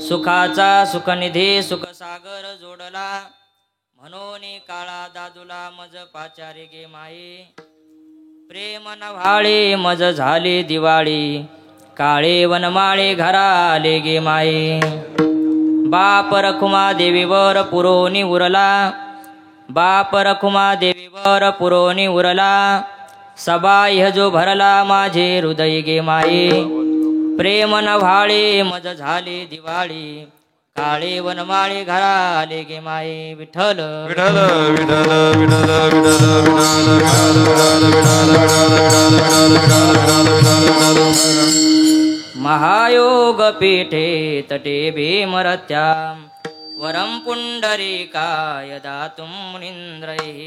सुखाचा सुखनिधी सुखसागर जोडला म्हणून काळा दादूला मज पाचारी गे माई प्रेम नव्हाळे मज झाली दिवाळी काळे वनमाळे घरा आले गे माई बाप रखुमा देवीवर पुरोनी उरला बाप रखुमा देवीवर पुरोनी उरला सबा जो भरला माझे हृदय गे माई प्रेम नव्हाळे मज झाली दिवाळी काळे वनमाळे घरा आले गे माई विठ्ठल विठ्ठल विठ्ठल विठ्ठल विठ्ठल महायोग पीठे तटे भीमरत्या वरम पुंडरीकाय दातुं मुनीन्द्रैः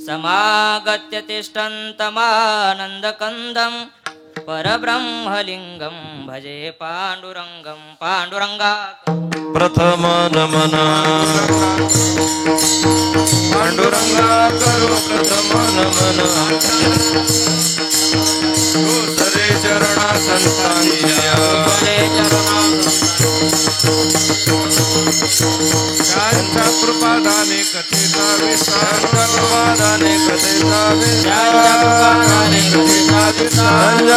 समागत्य तिष्ठन्तमानन्दकन्दं परब्रह्मलिंगं भजे पांडुरंगं पांडुरंगा प्रथम नमन पांडुरंगा करो प्रथम नमन गोसरे चरणा संतानिया त्यांच्या कृपादाने कथेचा विस्तार कृपादाने कथेचा विस्तार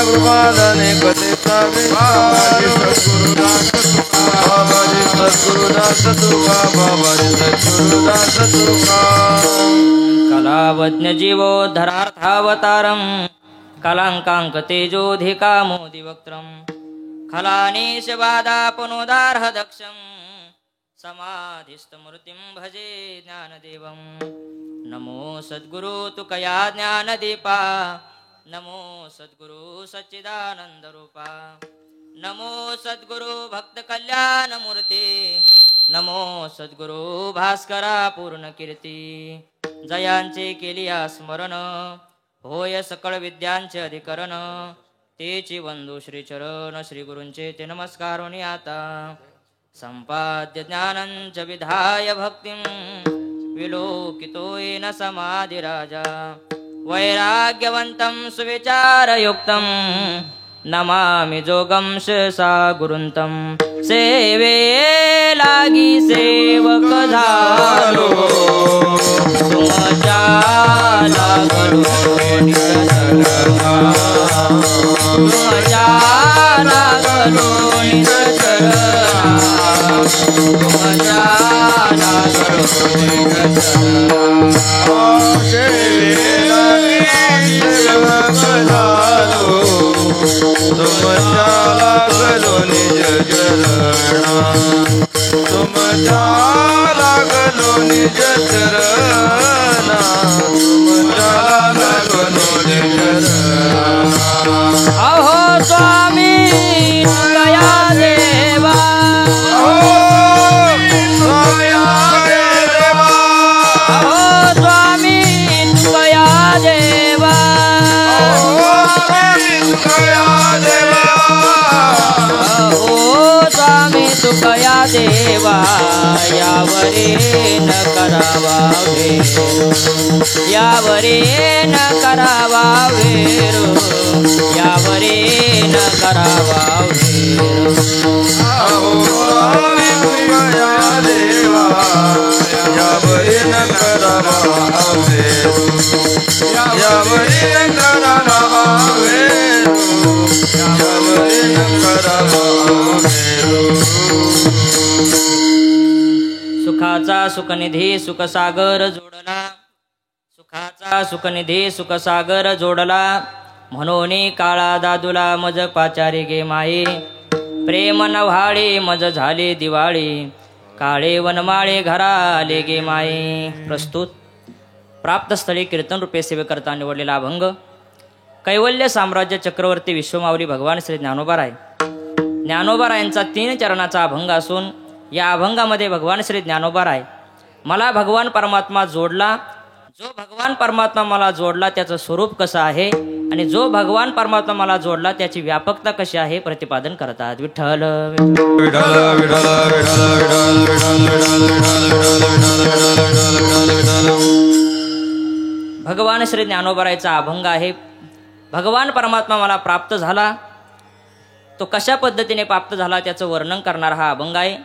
कृपादाने कथेचा विस्तार सद्गुरुदास तुका बाबाजी सद्गुरुदास तुका कलावज्ञ जीवोद्धरार्थावतारं कलांकांक तेजोधिकामोदिवक्त्रं खलानीशवादापनोदार्ह दक्षं समाधिस्थमूर्तिं भजे ज्ञानदेवं नमो सद्गुरु तुकया ज्ञानदीपा नमो सद्गुरु सच्चिदानंदरूपा नमो सद्गुरु भक्त कल्याणमूर्ती नमो सद्गुरु भास्करा पूर्ण कीर्ती जयांचे केलिया स्मरण होय सकळ विद्यांचे अधिकरण तेची वंदू श्रीचरण श्री गुरूंचे ते नमस्कारोनी आता संपाद्य ज्ञानंच विधाय भक्तिं विलोकितो येन समाधिराजा वैराग्यवन्तं सुविचारयुक्तं नमामि जोगं सा गुरुंतं सेवे लागी सेवक झालो तुमच्या लागलो तुमच्या लागलो तुमच्या लागलो तुमच्या लागलो निज चरणा तुमच्या लागलो निज चरणा तुमच्या लागलो निज चरणा अहो स्वामी गया देवा अहो स्वामी गया देवा तुकया देवा यावरे न करावा यावरे न करावा वेरो यावरे न करावा तुकया देवा यावरे न करावा यावरे करावा यावरे न करावा सुखाचा सुखनिधी सुखसागर जोडला सुखाचा सुखनिधी सुखसागर जोडला म्हणून काळा दादूला मज पाचारी गे माई प्रेम नव्हाळे मज झाले दिवाळी काळे वनमाळे घरा आले गे माई प्रस्तुत प्राप्तस्थळी कीर्तन रूपे सेवे करता निवडलेला अभंग कैवल्य साम्राज्य चक्रवर्ती विश्वमाऊली भगवान श्री ज्ञानोबा रायांचा 3 चरणाचा अभंग असून या अभंगामध्ये भगवान श्री ज्ञानोबा राय मला भगवान परमात्मा जोडला जो भगवान परमात्मा मला जोडला त्याचं स्वरूप कसं आहे आणि जो भगवान परमात्मा मला जोडला त्याची व्यापकता कशी आहे प्रतिपादन करतात विठ्ठल भगवान श्री ज्ञानोबा रायचा अभंग आहे भगवान परमात्मा मला प्राप्त झाला तो कशा पद्धतीने प्राप्त झाला त्याचं वर्णन करणारा हा अभंग आहे.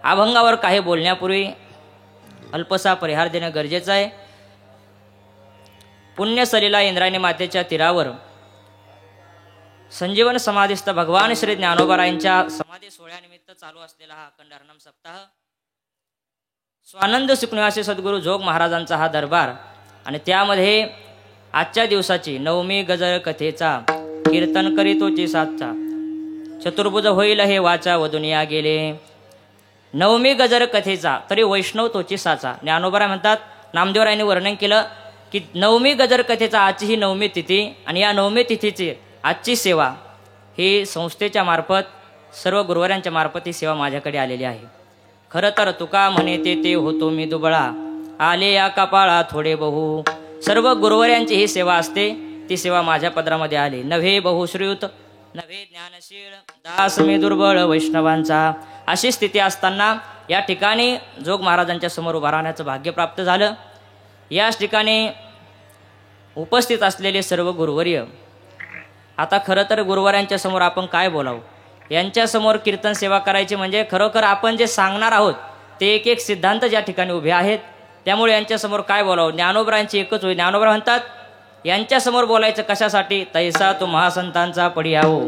अभंगावर काही बोलण्यापूर्वी अल्पसा परिहार देणं गरजेचं आहे. पुण्यसलीला इंद्रायणी मातेच्या तीरावर संजीवन समाधीस्थ भगवान श्री ज्ञानोबारायांच्या समाधी सोहळ्यानिमित्त चालू असलेला हा अखंड हरिनाम सप्ताह, स्वानंद सुखनिवासी सद्गुरू जोग महाराजांचा हा दरबार आणि त्यामध्ये आजच्या दिवसाची नवमी गजर कथेचा कीर्तन करीतोची साचा चतुर्भुज होईल हे वाचा व दुनिया गेले. नवमी गजर कथेचा तरी वैष्णव तोची साचा. ज्ञानोबाराय म्हणतात, नामदेवरायांनी वर्णन केलं की नवमी गजर कथेचा आजची ही नवमी तिथी आणि या नवमी तिथीची आजची सेवा ही संस्थेच्या मार्फत सर्व गुरुवारांच्या मार्फत ही सेवा माझ्याकडे आलेली आहे. खरं तर तुका म्हणे ते होतो मी दुबळा, आले या कपाळा थोडे बहु. सर्व गुरुवारांची ही सेवा असते, ती सेवा माझ्या पदरामध्ये आली. नव्हे बहुश्रुत नव्हे ज्ञानशील दास मी दुर्बळ वैष्णवांचा. अशी स्थिती असताना या ठिकाणी जोग महाराजांच्या समोर उभा राहण्याचं भाग्य प्राप्त झालं. याच ठिकाणी उपस्थित असलेले सर्व गुरुवर्य, आता खरं तर गुरुवारांच्या समोर आपण काय बोलावं, यांच्यासमोर कीर्तन सेवा करायची म्हणजे खरोखर आपण जे सांगणार आहोत ते एक एक सिद्धांत ज्या ठिकाणी उभे आहेत, त्यामुळे यांच्यासमोर काय बोलावं. ज्ञानोबरांची एकच होईल. ज्ञानोबरा म्हणतात यांच्यासमोर बोलायचं कशासाठी, तैसा तो महासंतांचा पडी आहो,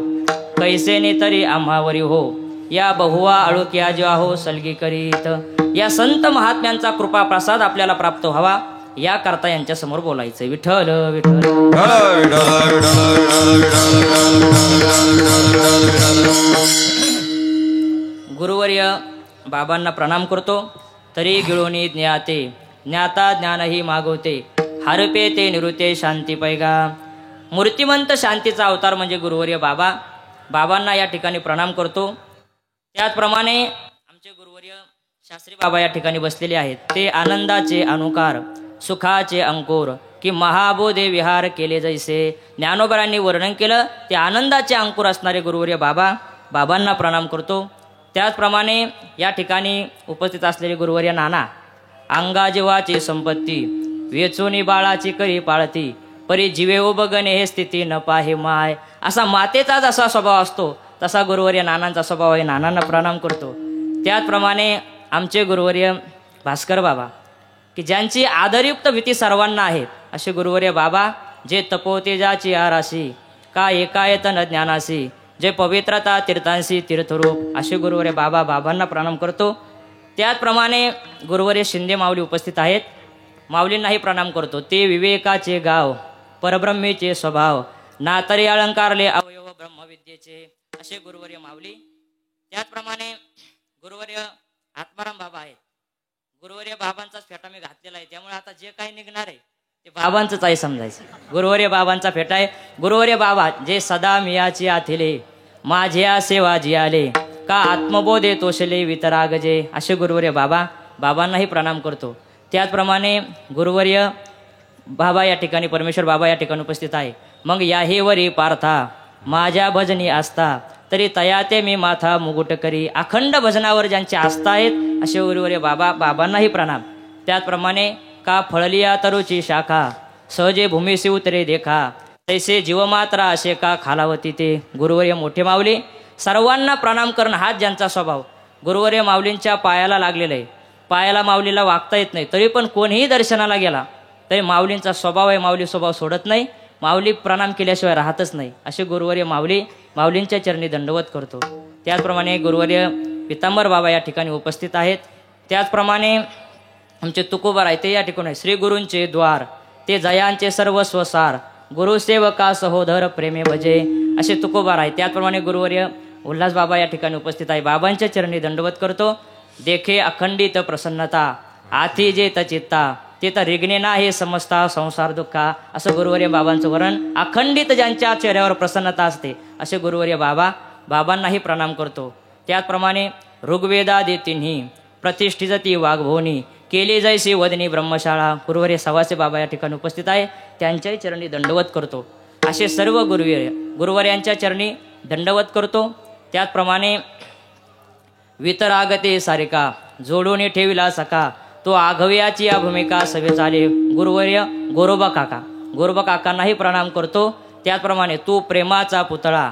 कैसेने तरी आम्हावरी हो, या बहुवा अळुक्या ज्या हो सलगी करीत. या संत महात्म्यांचा कृपा प्रसाद आपल्याला प्राप्त व्हावा याकरता यांच्यासमोर बोलायचं. विठ्ठल विठ्ठल गुरुवर्य बाबांना प्रणाम करतो. तरी गिळोनी ज्ञाते ज्ञाता ज्ञानही मागवते, हरपे ते निरुते शांती पैगा. मूर्तिमंत शांतीचा अवतार म्हणजे गुरुवर्य बाबा. बाबांना या ठिकाणी प्रणाम करतो. त्याचप्रमाणे आमचे गुरुवर्य शास्त्री बाबा या ठिकाणी बसलेले आहेत. ते आनंदाचे अनुकार सुखाचे अंकुर की महाबोधे विहार केले जैसे. ज्ञानोबरांनी वर्णन केलं ते आनंदाचे अंकुर असणारे गुरुवर्य बाबा. बाबांना प्रणाम करतो. त्याचप्रमाणे या ठिकाणी उपस्थित असलेले गुरुवर्य नाना, अंगा जीवाची संपत्ती वेचूनी बाळाची करी पाळती, परी जीवे बगणे हे स्थिती न पाहे माय. असा मातेचा जसा स्वभाव असतो तसा गुरुवर्य नानांचा स्वभाव आहे. नानांना प्रणाम करतो. त्याचप्रमाणे आमचे गुरुवर्य भास्कर बाबा की ज्यांची आदरयुक्त भीती सर्वांना आहेत, असे गुरुवर्य बाबा जे तपोतेजाची आराशी का एकायतन ज्ञानासी, जे पवित्रता तीर्थांशी तीर्थरूप, असे गुरुवर्य बाबा. बाबांना प्रणाम करतो. त्याचप्रमाणे गुरुवर्य शिंदे माऊली उपस्थित आहेत. माऊलींनाही प्रणाम करतो. ते विवेकाचे गाव परब्रह्मेचे स्वभाव, नातरे अलंकारले अवयव ब्रह्मविद्येचे, असे गुरुवर्य माऊली. त्याचप्रमाणे गुरुवर्य आत्माराम बाबा आहेत. गुरुवर्य बाबांचाच फेटा मी घातलेला आहे, त्यामुळे आता जे काही निघणार आहे ते बाबांचंच आहे समजायचं. गुरुवर्य बाबांचा फेटा आहे. गुरुवर्य बाबा जे सदा मियाची आथिले माझ्या सेवा जियाले, का आत्मबोधे तोषले वितरागजे, असे गुरुवर्य बाबा. बाबांनाही प्रणाम करतो. त्याचप्रमाणे गुरुवर्य बाबा या ठिकाणी परमेश्वर बाबा या ठिकाणी उपस्थित आहे. मग याहीवरी पार्था माझ्या भजनी आस्था, तरी तयाते मी माथा मुकुट करी. अखंड भजनावर ज्यांची आस्था आहेत असे गुरुवर्य बाबा. बाबांनाही प्रणाम. त्याचप्रमाणे का फळलिया तरुची शाखा सहजे भूमीसी उतरे देखा, तैसे जीवमात्रा असे का खालावती ते. गुरुवर्य मोठे माऊली. सर्वांना प्रणाम करणं हाच ज्यांचा स्वभाव. गुरुवर्य माऊलींच्या पायाला लागलेला आहे. पायाला माऊलीला वागता येत नाही, तरी पण कोणीही दर्शनाला गेला तरी माऊलींचा स्वभाव आहे. माऊली स्वभाव सोडत नाही. माऊली प्रणाम केल्याशिवाय राहतच नाही. असे गुरुवर्य माऊली. माऊलींच्या चरणी दंडवत करतो. त्याचप्रमाणे गुरुवर्य पितांबर बाबा या ठिकाणी उपस्थित आहेत. त्याचप्रमाणे आमचे तुकोबार आहे ते या ठिकाणी. श्री गुरूंचे द्वार ते जयांचे सर्वस्व सार, गुरुसेवका सहोदर प्रेमे भजे, असे तुकोबार आहे. त्याचप्रमाणे गुरुवर्य उल्हास बाबा या ठिकाणी उपस्थित आहे. बाबांच्या चरणी दंडवत करतो. देखे अखंडित प्रसन्नता आथी जे चित्ता, ते तर रिग्ने ना हे समजता संसार दुःखा, असं गुरुवर्य बाबांचं वरण. अखंडित ज्यांच्या चेहऱ्यावर प्रसन्नता असते असे गुरुवर्य बाबा. बाबांनाही प्रणाम करतो. त्याचप्रमाणे ऋग्वेदादी तिन्ही प्रतिष्ठित वाघभोनी, केली जैसी वदनी ब्रह्मशाळा, गुरुवर्य सवासे बाबा या ठिकाणी उपस्थित आहे. त्यांच्याही चरणी दंडवत करतो. असे सर्व गुरुवर्यांच्या चरणी दंडवत करतो. त्याचप्रमाणे वितरागते सारिका जोडून ठेविला सका, तो आघव्याची या भूमिका सवे चाले. गुरुवर्य गोरोबा काका. गोरोबा काकांनाही प्रणाम करतो. त्याचप्रमाणे तू प्रेमाचा पुतळा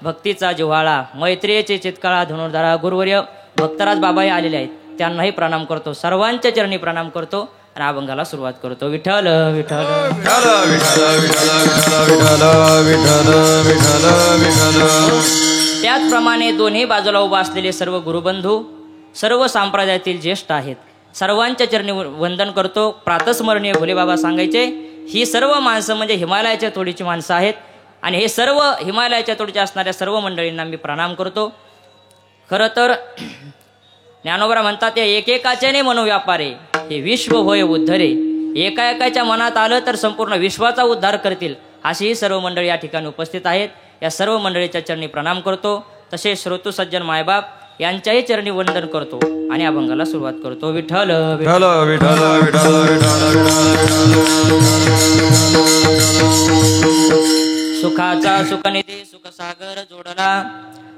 भक्तीचा जिव्हाळा, मैत्रियेचे चितकाळा धनुर्धारा गुरुवर्य भक्तराज बाबाही आलेले आहेत, त्यांनाही प्रणाम करतो. सर्वांच्या चरणी प्रणाम करतो आणि अभंगाला सुरुवात करतो. विठ्ठल विठ्ठल त्याचप्रमाणे दोन्ही बाजूला उभा असलेले सर्व गुरुबंधू, सर्व संप्रदायातील ज्येष्ठ आहेत, सर्वांच्या चरणी वंदन करतो. प्रातस्मरणीय भोलेबाबा सांगायचे, ही सर्व माणसं म्हणजे हिमालयाच्या तोडीची माणसं आहेत आणि हे सर्व हिमालयाच्या तोडीच्या असणाऱ्या सर्व मंडळींना मी प्रणाम करतो. खरं तर ज्ञानोबा म्हणतात, या एकेकाच्याने मनोव्यापारे हे विश्व होय उद्धरे. एका एकाच्या मनात आलं तर संपूर्ण विश्वाचा उद्धार करतील, अशी ही सर्व मंडळी या ठिकाणी उपस्थित आहेत. या सर्व मंडळीच्या चरणी प्रणाम करतो. तसेच श्रोतू सज्जन मायबाप यांच्याही चरणी वंदन करतो आणि अभंगाला सुरुवात करतो. विठ्ठल विठ्ठल विठ्ठल सुखाचा सुखनिधी सुखसागर जोडला,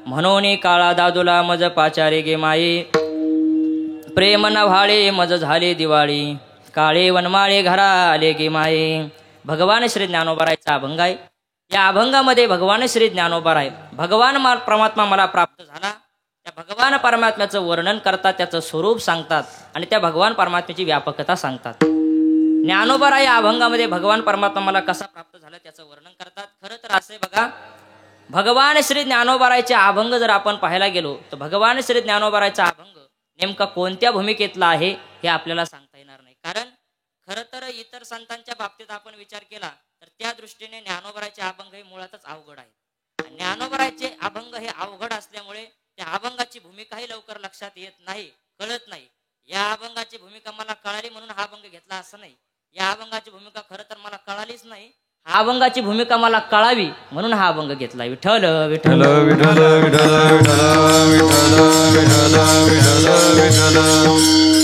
म्हणून काळा दादूला मज पाचारे गे माई. प्रेम नव्हाळे मज झाले दिवाळी, काळे वनमाळे घरा आले गे माई. भगवान श्री ज्ञानोबारायचा अभंग आहे. या अभंगामध्ये भगवान श्री ज्ञानोबाराय भगवान परमात्मा मला प्राप्त झाला, त्या भगवान परमात्म्याचं वर्णन करतात, त्याचं स्वरूप सांगतात आणि त्या भगवान परमात्म्याची व्यापकता सांगतात. ज्ञानोबाराय या अभंगामध्ये भगवान परमात्मा मला कसा प्राप्त झाला त्याचं वर्णन करतात. खरं तर असे बघा, भगवान श्री ज्ञानोबारायचे अभंग जर आपण पाहायला गेलो तर भगवान श्री ज्ञानोबारायचा अभंग नेमका कोणत्या भूमिकेतला आहे हे आपल्याला सांगता येणार नाही. कारण खरं तर इतर संतांच्या बाबतीत आपण विचार केला तर त्या दृष्टीने ज्ञानोबारायचे अभंग हे मुळातच अवघड आहे. ज्ञानोबारायचे अभंग हे अवघड असल्यामुळे त्या अभंगाची भूमिकाही लवकर लक्षात येत नाही, कळत नाही. या अभंगाची भूमिका मला कळाली म्हणून हा अभंग घेतला असं नाही. या अभंगाची भूमिका खरं तर मला कळालीच नाही, हा अभंगाची भूमिका मला कळावी म्हणून हा अभंग घेतला. विठ्ठल विठ्ठल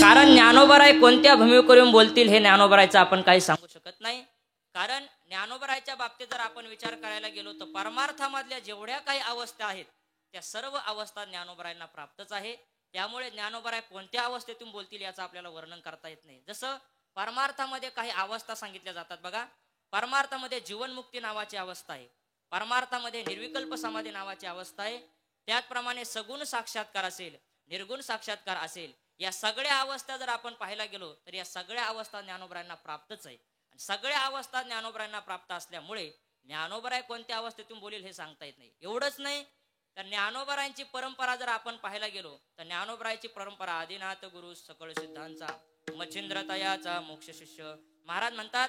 कारण ज्ञानोबाराय कोणत्या भूमिकेवरून बोलतील हे ज्ञानोबारायचं आपण काही सांगू शकत नाही. कारण ज्ञानोबारायच्या बाबतीत जर आपण विचार करायला गेलो तर परमार्थामधल्या जेवढ्या काही अवस्था आहेत त्या सर्व अवस्था ज्ञानोबारायांना प्राप्तच आहे. त्यामुळे ज्ञानोबाराय कोणत्या अवस्थेतून बोलतील याचं आपल्याला वर्णन करता येत नाही. जसं परमार्थामध्ये काही अवस्था सांगितल्या जातात बघा. परमार्थामध्ये जीवनमुक्ती नावाची अवस्था आहे, परमार्थामध्ये निर्विकल्प समाधी नावाची अवस्था आहे, त्याचप्रमाणे सगुण साक्षात्कार असेल, निर्गुण साक्षात्कार असेल, या सगळ्या अवस्था जर आपण पाहायला गेलो तर या सगळ्या अवस्था ज्ञानोबारायांना प्राप्तच आहे. आणि सगळ्या अवस्था ज्ञानोबारायांना प्राप्त असल्यामुळे ज्ञानोबाराय कोणत्या अवस्थेतून बोलील हे सांगता येत नाही. एवढंच नाही तर ज्ञानोबारायांची परंपरा जर आपण पाहायला गेलो तर ज्ञानोबारायांची परंपरा आदिनाथ गुरु सकळ सिद्धांचा मच्छिंद्र तयाचा मोक्ष शिष्य. महाराज म्हणतात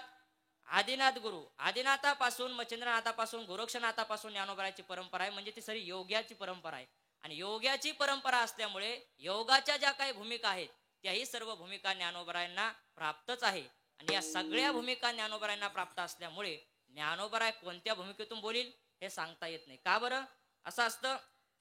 आदिनाथ गुरु, आदिनाथापासून मच्छिंद्रनाथापासून गोरक्षनाथापासून ज्ञानोबारायांची परंपरा आहे, म्हणजे ती सरी योग्याची परंपरा आहे. आणि योग्याची परंपरा असल्यामुळे योगाच्या ज्या काही भूमिका आहेत त्याही सर्व भूमिका ज्ञानोबारायांना प्राप्तच आहे. आणि या सगळ्या भूमिका ज्ञानोबारायांना प्राप्त असल्यामुळे ज्ञानोबाराय कोणत्या भूमिकेतून बोलील हे सांगता येत नाही. का बरं? असं असतं,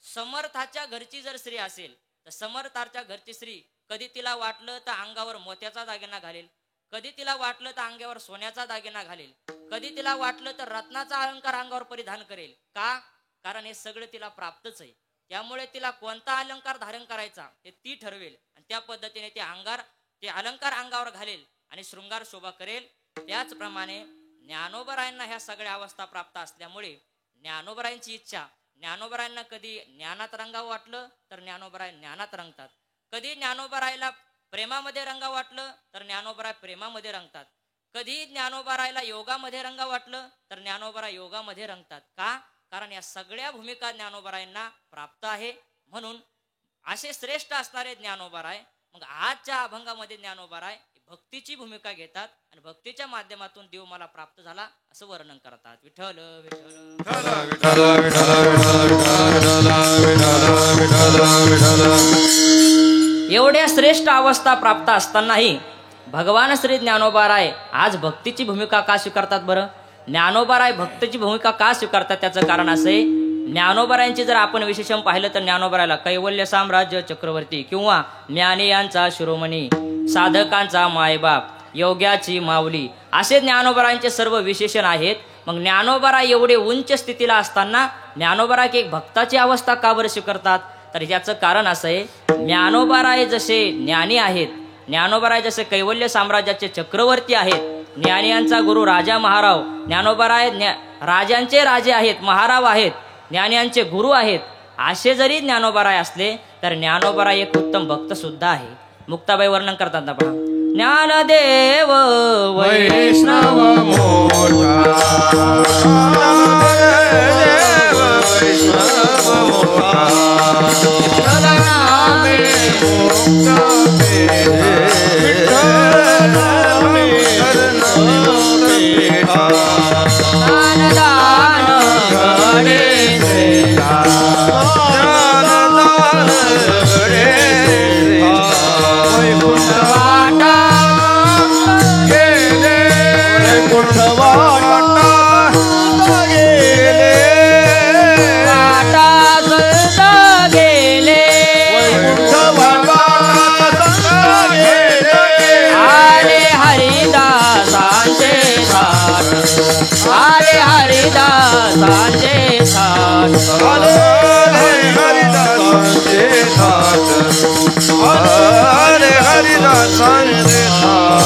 समर्थाच्या घरची जर स्त्री असेल तर समर्थाच्या घरची स्त्री कधी तिला वाटलं तर अंगावर मोत्याचा दागिना घालेल, कधी तिला वाटलं तर अंगावर सोन्याचा दागिना घालेल, कधी तिला वाटलं तर रत्नाचा अलंकार अंगावर परिधान करेल. का? कारण हे सगळं तिला प्राप्तच आहे. त्यामुळे तिला कोणता अलंकार धारण करायचा हे ती ठरवेल आणि त्या पद्धतीने ते अलंकार अंगावर घालेल आणि शृंगार शोभा करेल. त्याचप्रमाणे ज्ञानोबारायांना ह्या सगळ्या अवस्था प्राप्त असल्यामुळे ज्ञानोबारायांची इच्छा, ज्ञानोबारायांना कधी ज्ञानात रंगावं वाटलं तर ज्ञानोबाराय ज्ञानात रंगतात, कधी ज्ञानोबारायला प्रेमामध्ये रंगावं वाटलं तर ज्ञानोबाराय प्रेमामध्ये रंगतात, कधी ज्ञानोबारायला योगामध्ये रंगावं वाटलं तर ज्ञानोबाराय योगामध्ये रंगतात. का? कारण या सगळ्या भूमिका ज्ञानोबारायांना प्राप्त आहे. म्हणून असे श्रेष्ठ असणारे ज्ञानोबाराय मग आजच्या अभंगामध्ये ज्ञानोबाराय भक्तीची भूमिका घेतात आणि भक्तीच्या माध्यमातून देव मला प्राप्त झाला असं वर्णन करतात. विठ्ठल एवढ्या श्रेष्ठ अवस्था प्राप्त असतानाही भगवान श्री ज्ञानोबाराय आज भक्तीची भूमिका का स्वीकारतात बरं? ज्ञानोबाराय भक्तीची भूमिका का स्वीकारतात त्याचं कारण असं आहे, ज्ञानोबारायांची जर आपण विशेषण पाहिलं तर ज्ञानोबारायला कैवल्य साम्राज्य चक्रवर्ती किंवा ज्ञानियांचा शिरोमणी, साधकांचा मायबाप, योग्याची माऊली असे ज्ञानोबारायांचे सर्व विशेषण आहेत. मग ज्ञानोबाराय एवढे उंच स्थितीला असताना ज्ञानोबाराय एक भक्ताची अवस्था का बरं स्वीकारतात? तर याचं कारण असं आहे, ज्ञानोबाराय जसे ज्ञानी आहेत, ज्ञानोबाराय जसे कैवल्य साम्राज्याचे चक्रवर्ती आहेत, ज्ञानियांचा गुरु राजा महाराव, ज्ञानोबाराय राजांचे राजे आहेत, महाराव आहेत, ज्ञानियांचे गुरु आहेत असे जरी ज्ञानोबाराय असले तर ज्ञानोबाराय एक उत्तम भक्त सुद्धा आहे. मुक्ताबाई वर्णन करतात ना पहा. ज्ञानदेव वैष्णव मोठा देव वैष्णव मोठा नामे मुक्त हरिदासांचे थाट हरिदासांचे थाट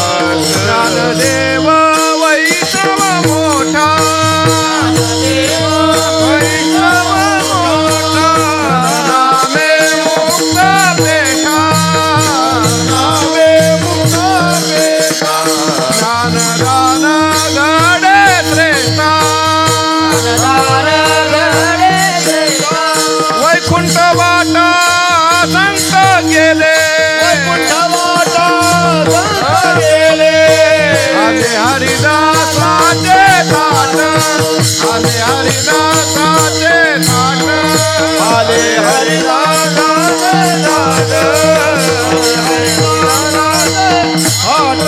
ज्ञानदेव वैष्णव मोठा वैष्णव मोठा नामे मुक्त पेठा नामे मुक्त पेठा ज्ञानदान गडे श्रेष्ठा वैकुंठ वाटा संत गेले वैकुंठ वाटा संत गेले आले हरिदासाचे थाट आले हरिदासाचे थाट आले हरिदासाचे थाट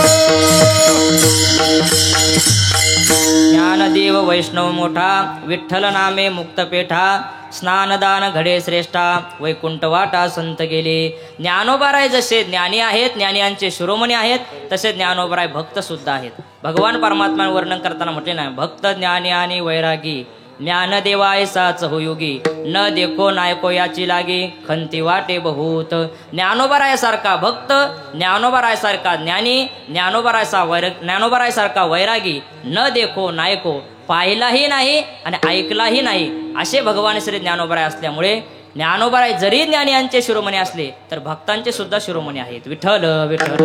ज्ञानदेव वैष्णव मोठा विठ्ठल नामे मुक्त पेठा स्नानदान घडे श्रेष्ठा वैकुंठ वाटा संत गेले. ज्ञानोबाराय जसे ज्ञानी आहेत ज्ञानियांचे शिरोमणी आहेत तसे ज्ञानोबाराय भक्त सुद्धा आहेत. भगवान परमात्मा वर्णन करताना म्हटले नाही भक्त ज्ञानी आणि वैरागी ज्ञानदेवाय साच होयुगी न देखो नायको याची लागी खंती वाटे बहुत. ज्ञानोबाराय सारखा भक्त ज्ञानोबाराय सारखा ज्ञानी ज्ञानोबाराय सारखा वैरागी न देखो नायको पाहिलाही नाही आणि ऐकलाही नाही असे भगवान श्री ज्ञानोबाराय असल्यामुळे ज्ञानोबाराय जरी ज्ञानियांचे शिरोमणी असले तर भक्तांचे सुद्धा शिरोमणी आहेत. विठ्ठल विठ्ठल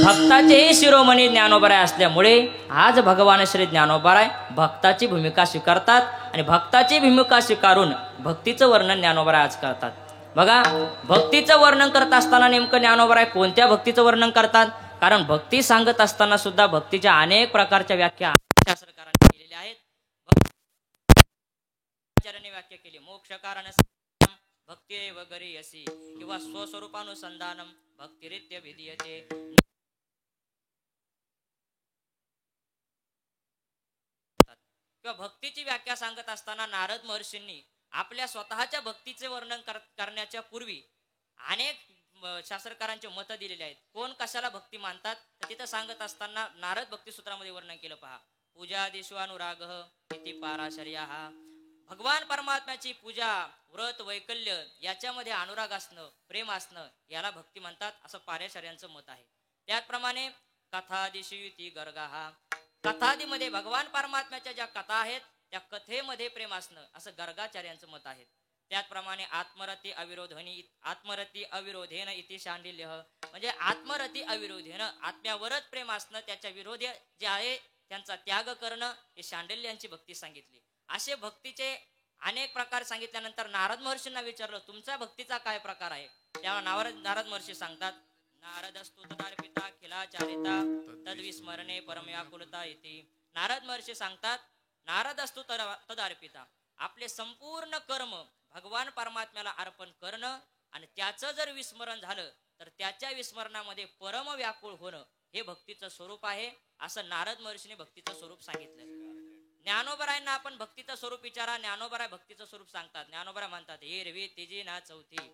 भक्ताचेही शिरोमणी ज्ञानोबाराय असल्यामुळे आज भगवान श्री ज्ञानोबाराय भक्ताची भूमिका स्वीकारतात आणि भक्ताची भूमिका स्वीकारून भक्तीचं वर्णन ज्ञानोबाराय आज करतात. बघा भक्तीचं वर्णन करत असताना नेमकं ज्ञानोबाराय कोणत्या भक्तीचं वर्णन करतात. कारण भक्ती सांगत असताना सुद्धा भक्तीच्या अनेक प्रकारच्या व्याख्या शास्त्रकारांनी केलेल्या आहेत. व्याख्या केली मोक्ष कारण भक्ती वगैरे अशी किंवा स्वस्वरूपानुसंधानम भक्तिरित्य विधीयते. किंवा भक्तीची व्याख्या सांगत असताना नारद महर्षींनी आपल्या स्वतःच्या भक्तीचे वर्णन करण्याच्या पूर्वी अनेक शास्त्रकारांचे मत दिलेले आहेत. कोण कशाला भक्ती मानतात तर तिथं सांगत असताना नारद भक्तिसूत्रामध्ये वर्णन केलं पहा. पूजा दिश्वानुराग इति पाराशर्या. भगवान परमात्म्याची पूजा व्रत वैकल्य याच्यामध्ये अनुराग असणं प्रेम असणं याला भक्ती म्हणतात असं पाराशर्यांचं मत आहे. त्याचप्रमाणे कथादिशी गर्गा कथादीमध्ये भगवान परमात्म्याच्या ज्या कथा आहेत त्या कथेमध्ये प्रेम असणं असं गर्गाचार्यांचं मत आहे. त्याचप्रमाणे आत्मरती अविरोधेन इति शांडिल्य म्हणजे आत्मरती अविरोधेन आत्म्यावरच प्रेम असणं त्याच्या विरोधी जे आहे त्यांचा त्याग करणं हे शांडिल्यांची भक्ती सांगितली. असे भक्तीचे अनेक प्रकार सांगितल्यानंतर नारद महर्षींना विचारलं तुमचा भक्तीचा काय प्रकार आहे. तेव्हा नारद महर्षी सांगतात नारदस्तु तदार्पिता खिलाचारिता तद्विस्मरणे परमयाकुलता इति. नारद महर्षी सांगतात नारदस्तु तदार्पिता आपले संपूर्ण कर्म भगवान परमात्म्याला अर्पण करणं आणि त्याचं जर विस्मरण झालं तर त्याच्या विस्मरणामध्ये परम व्याकुळ होणं हे भक्तीचं स्वरूप आहे असं नारद महर्षीने भक्तीचं स्वरूप सांगितलं. ज्ञानोबारायांना आपण भक्तीचं स्वरूप विचारा. ज्ञानोबाराय भक्तीचं स्वरूप सांगतात. ज्ञानोबाराय म्हणतात एरवी तिजी ना चौथी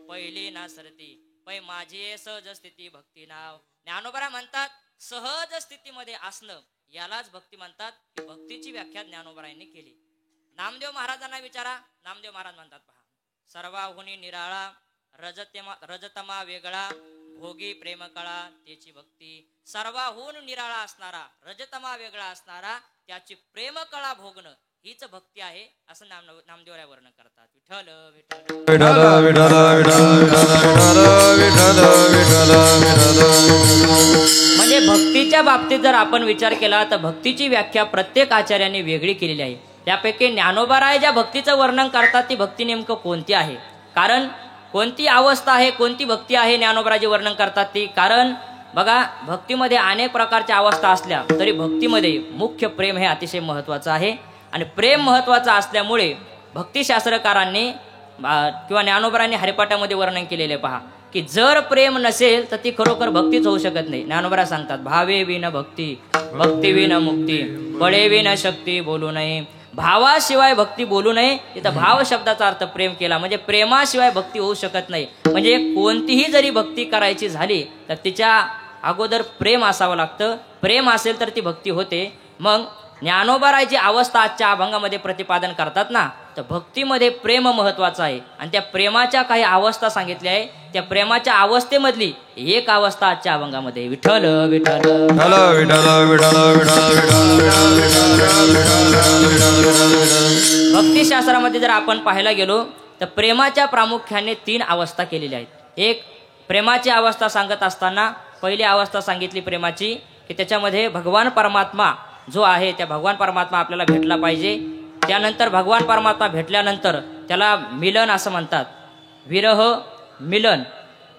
पहिली ना सरती पै माझी सहज स्थिती भक्ती नाव. ज्ञानोबाराय म्हणतात सहज स्थितीमध्ये असणं यालाच भक्ती म्हणतात. की भक्तीची व्याख्या ज्ञानोबारायांनी केली. नामदेव महाराजांना विचारा. नामदेव महाराज म्हणतात पहा सर्वाहुनी निराळा रजतमा वेगळा भोगी प्रेम कळा त्याची भक्ती, सर्वाहून निराळा असणारा रजतमा वेगळा असणारा त्याची प्रेम कळा भोगणं हीच भक्ती आहे असं नामदेवराय वर्णन करतात. विठ्ठल विठ्ठल विठ्ठल विठ्ठल विठ्ठल विठ्ठल. म्हणजे भक्तीच्या बाबतीत जर आपण विचार केला तर भक्तीची व्याख्या प्रत्येक आचार्याने वेगळी केलेली आहे. त्यापैकी ज्ञानोबाराय ज्या भक्तीचं वर्णन करतात ती भक्ती नेमकं कोणती आहे, कारण कोणती अवस्था आहे, कोणती भक्ती आहे ज्ञानोबाराय वर्णन करतात ती. कारण बघा भक्तीमध्ये अनेक प्रकारच्या अवस्था असल्या तरी भक्तीमध्ये मुख्य प्रेम हे अतिशय महत्वाचं आहे. आणि प्रेम महत्वाचं असल्यामुळे भक्तिशास्त्रकारांनी किंवा ज्ञानोबारांनी हरिपाठामध्ये वर्णन केलेले पहा की जर प्रेम नसेल तर ती खरोखर भक्तीच होऊ शकत नाही. ज्ञानोबा सांगतात भावे विन भक्ती, भक्ती विन मुक्ती, बळे विन शक्ती बोलू नये. भावाशिवाय भक्ती बोलू नये. तिथं भाव शब्दाचा अर्थ प्रेम केला म्हणजे प्रेमाशिवाय भक्ती होऊ शकत नाही. म्हणजे कोणतीही जरी भक्ती करायची झाली तर तिच्या अगोदर प्रेम असावं लागतं. प्रेम असेल तर ती भक्ती होते. मग ज्ञानोबारायची अवस्था आजच्या अभंगामध्ये प्रतिपादन करतात ना, तर भक्तीमध्ये प्रेम महत्वाचं आहे आणि त्या प्रेमाच्या काही अवस्था सांगितल्या आहे. त्या प्रेमाच्या अवस्थेमधली एक अवस्था आजच्या अभंगामध्ये विठ्ठल विठ्ठल भक्तिशास्त्रामध्ये जर आपण पाहायला गेलो तर प्रेमाच्या प्रामुख्याने 3 अवस्था केलेल्या आहेत. एक प्रेमाची अवस्था सांगत असताना पहिली अवस्था सांगितली प्रेमाची की त्याच्यामध्ये भगवान परमात्मा जो आहे त्या भगवान परमात्मा आपल्याला भेटला पाहिजे. त्यानंतर भगवान परमात्मा भेटल्यानंतर त्याला मिलन असं म्हणतात. विरह मिलन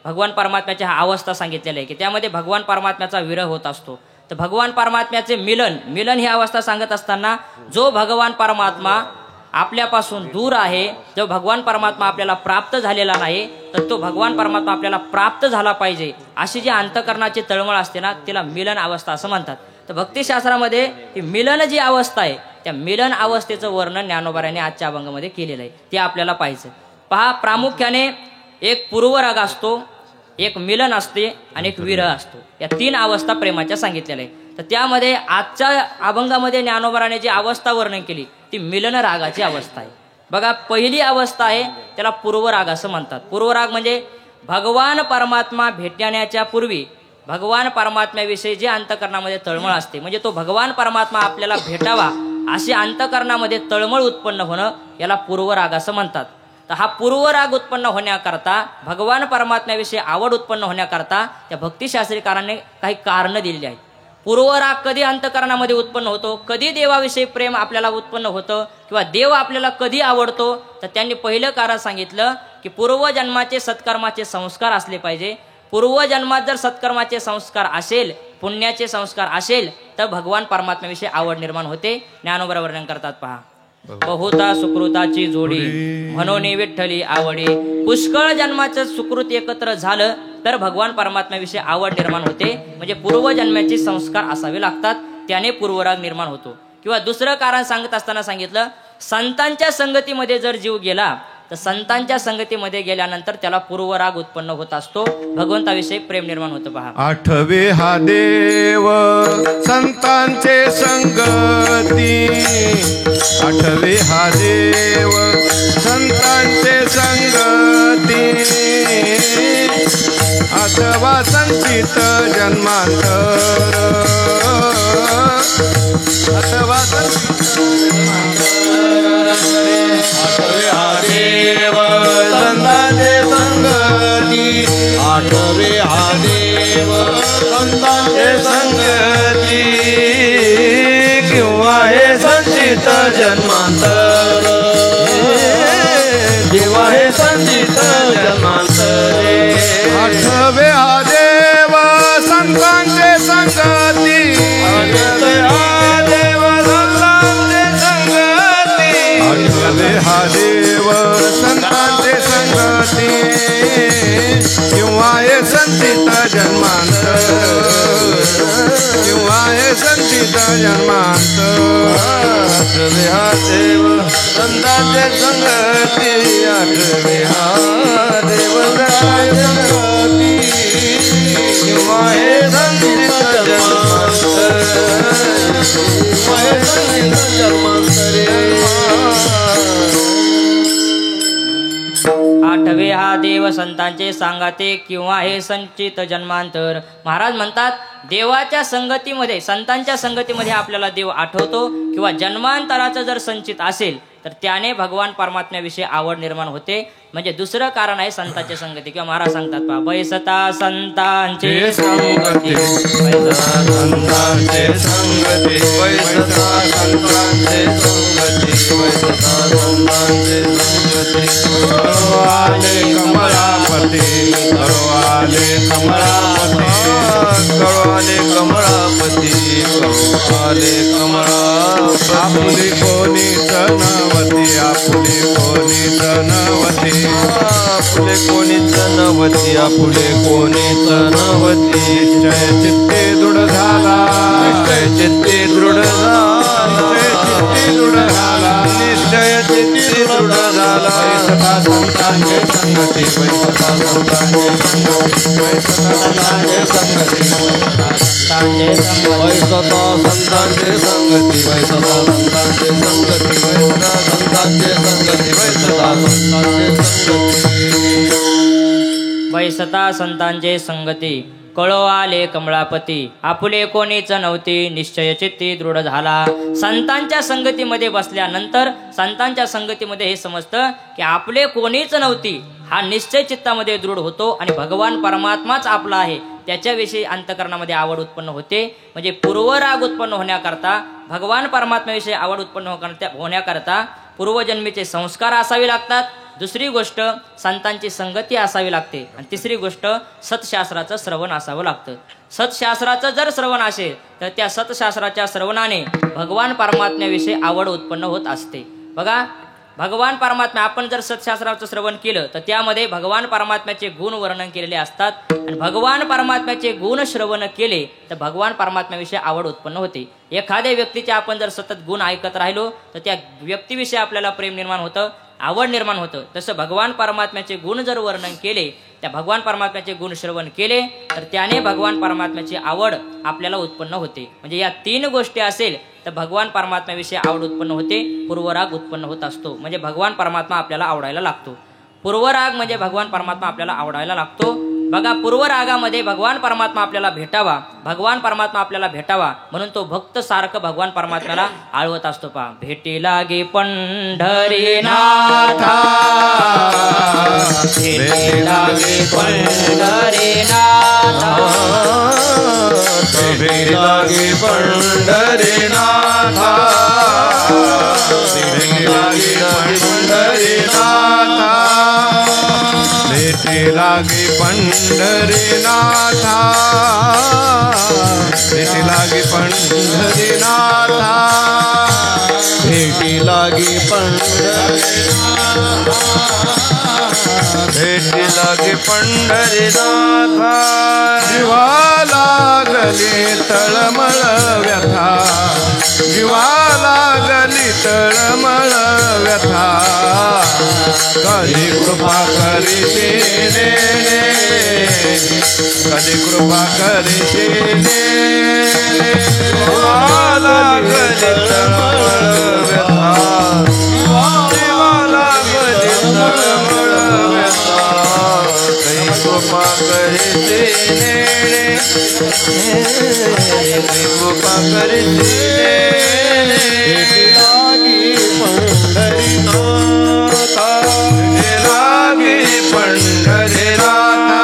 भगवान परमात्म्याची हा अवस्था सांगितलेली आहे की त्यामध्ये भगवान परमात्म्याचा विरह होत असतो. तर भगवान परमात्म्याचे मिलन ही अवस्था सांगत असताना जो भगवान परमात्मा आपल्यापासून दूर आहे, जो भगवान परमात्मा आपल्याला प्राप्त झालेला नाही, तर तो भगवान परमात्मा आपल्याला प्राप्त झाला पाहिजे अशी जी अंतःकरणाची तळमळ असते ना तिला मिलन अवस्था असं म्हणतात. तर भक्तिशास्त्रामध्ये ही मिलन जी अवस्था आहे त्या मिलन अवस्थेचं वर्णन ज्ञानोबाराने आजच्या अभंगामध्ये केलेलं आहे. ते आपल्याला पाहिजे. पहा प्रामुख्याने एक पूर्वराग असतो, एक मिलन असते आणि एक विरह असतो. या 3 अवस्था प्रेमाच्या सांगितलेल्या आहे. तर त्यामध्ये आजच्या अभंगामध्ये ज्ञानोबाराने जी अवस्था वर्णन केली ती मिलन रागाची अवस्था आहे. बघा पहिली अवस्था आहे त्याला पूर्वराग असं म्हणतात. पूर्वराग म्हणजे भगवान परमात्मा भेटण्याच्या पूर्वी भगवान परमात्म्याविषयी जे अंतःकरणामध्ये तळमळ असते, म्हणजे तो भगवान परमात्मा आपल्याला भेटावा अशी अंतःकरणामध्ये तळमळ उत्पन्न होणं याला पूर्वराग असं म्हणतात. तर हा पूर्वराग उत्पन्न होण्याकरता भगवान परमात्म्याविषयी आवड उत्पन्न होण्याकरता त्या भक्तिशास्त्रीकारांनी काही कारणं दिलेली आहेत. पूर्वराग कधी अंतःकरणामध्ये उत्पन्न होतो, कधी देवाविषयी प्रेम आपल्याला उत्पन्न होतं किंवा देव आपल्याला कधी आवडतो, तर त्यांनी पहिलं कारण सांगितलं की पूर्वजन्माचे सत्कर्माचे संस्कार असले पाहिजे. पूर्वजन्मात जर सत्कर्माचे संस्कार असेल, पुण्याचे संस्कार असेल तर भगवान परमात्म्याविषयी आवड निर्माण होते. ज्ञानोबा वर्णन करतात पहा. बहुता सुकृताची जोडी म्हणून विठ्ठली आवडी. पुष्कळ जन्माचं सुकृत एकत्र झालं तर भगवान परमात्म्याविषयी आवड निर्माण होते. म्हणजे पूर्वजन्माचे संस्कार असावे लागतात, त्याने पूर्वराग निर्माण होतो. किंवा दुसरं कारण सांगत असताना सांगितलं संतांच्या संगतीमध्ये जर जीव गेला तर संतांच्या संगतीमध्ये गेल्यानंतर त्याला पूर्वराग उत्पन्न होत असतो, भगवंताविषयी प्रेम निर्माण होतं. पहा आठवे हा देव संतांचे संगती, आठवे हा देव संतांचे संगती, अथवा संचित जन्मांतर, अथवा संचित आठवे हा देव संतांचे संगती, आठवे हा देव संतांचे संगती, किंवा हे संचित जन्मांतर, किंवा हे संचित जन्मांतरे. आठवे हा देव संतांचे संगती, आठवे हा देव संतांचे संगती, आठवे हा देव संतांचे संगती, किंवा हे संचित जन्मांतर, किंवा हे संचित जन्मांतर. आठवे हा देव संतांचे संगती, आठवे हा देव संगती, किंवा हे संचित जन्मांतर, किंवा हे संचित जन्मांतरे. आठवे हा देव संतांचे सांगाते किंवा हे संचित जन्मांतर. महाराज म्हणतात देवाच्या संगतीमध्ये संतांच्या संगतीमध्ये आपल्याला देव आठवतो किंवा जन्मांतराचं जर संचित असेल तर त्याने भगवान परमात्म्याविषयी आवड निर्माण होते. म्हणजे दुसरं कारण आहे संतांची संगती. किंवा महाराज सांगतात पहा बैसता संतांची संगती संतांचे संगती बैसता संतांचे संगती बैसता संतांचे संगती कळवाले कमळापती कळवाले कमळापती कळवाले कमळापती कळवाले कमळापती आपुली कोणी तनवती आपुली कोणी तनवती आपुले कोणी तनवती आपुले कोणी तनवती निश्चय चित्ते दृढ झाला निश्चय चित्ते दृढ झाला निश्चय चित्ते दृढ झाला निश्चय चित्ते दृढ झाला बैसता संतांचे संगती बैसता संतांचे संगती बैसता संतांचे संगती बैसता संतांचे संगती बैसता संतांचे संगती बैसता संतांचे संगती बैसता संतांचे संगती बैसता संतांचे संगती कळो आले कमळापती आपुले कोणीच नव्हती निश्चय चित्ती दृढ झाला. संतांच्या संगतीमध्ये बसल्यानंतर संतांच्या संगतीमध्ये हे समजतं की आपले कोणीच नव्हती हा निश्चय चित्तामध्ये दृढ होतो आणि भगवान परमात्माच आपला आहे त्याच्याविषयी अंतकरणामध्ये आवड उत्पन्न होते. म्हणजे पूर्वराग उत्पन्न होण्याकरता भगवान परमात्म्याविषयी आवड उत्पन्न होण्याकरता पूर्वजन्मीचे संस्कार असावे लागतात. दुसरी गोष्ट संतांची संगती असावी लागते आणि तिसरी गोष्ट सतशास्त्राचं श्रवण असावं लागतं. सतशास्त्राचं जर श्रवण असेल तर त्या सतशास्त्राच्या श्रवणाने भगवान परमात्म्याविषयी आवड उत्पन्न होत असते. बघा भगवान परमात्मा आपण जर सतशास्त्राचं श्रवण केलं तर त्यामध्ये भगवान परमात्म्याचे गुण वर्णन केलेले असतात आणि भगवान परमात्म्याचे गुण श्रवण केले तर भगवान परमात्म्याविषयी आवड उत्पन्न होते. एखाद्या व्यक्तीचे आपण जर सतत गुण ऐकत राहिलो तर त्या व्यक्तीविषयी आपल्याला प्रेम निर्माण होतं आवड निर्माण होतं. तसं भगवान परमात्म्याचे गुण जर वर्णन केले त्या भगवान परमात्म्याचे गुण श्रवण केले तर त्याने भगवान परमात्म्याची आवड आपल्याला उत्पन्न होते. म्हणजे या तीन गोष्टी असेल तर भगवान परमात्म्याविषयी आवड उत्पन्न होते पूर्वराग उत्पन्न होत असतो. म्हणजे भगवान परमात्मा आपल्याला आवडायला लागतो. पूर्वराग म्हणजे भगवान परमात्मा आपल्याला आवडायला लागतो. बघा पूर्वरागामध्ये भगवान परमात्मा आपल्याला भेटावा भगवान परमात्मा आपल्याला भेटावा म्हणून तो भक्त सारखं भगवान परमात्म्याला आळवत असतो. पहा भेटी लागे पंढरीनाथा भेटी लागे पंढरीनाथा भेटी लागे पंढरीनाथा भेटी लागे पंढरीनाथा भेटी लागे पंढरीनाथा भेटी लागे पंढरीनाथा भेटी लागे पंढरीनाथा भेटी लागे पंढरीनाथा जीवा लागली तळमळ व्यथा जीवा लागली तळमळ व्यथा कधी कृपा करीते कधी कृपा करीते लागली तळमळ व्यथा जीवा लागली तळमळ व्यथा कधी कृपा करीते कृपा करीते लागी पंढरीनाथा लागी पंढरीनाथा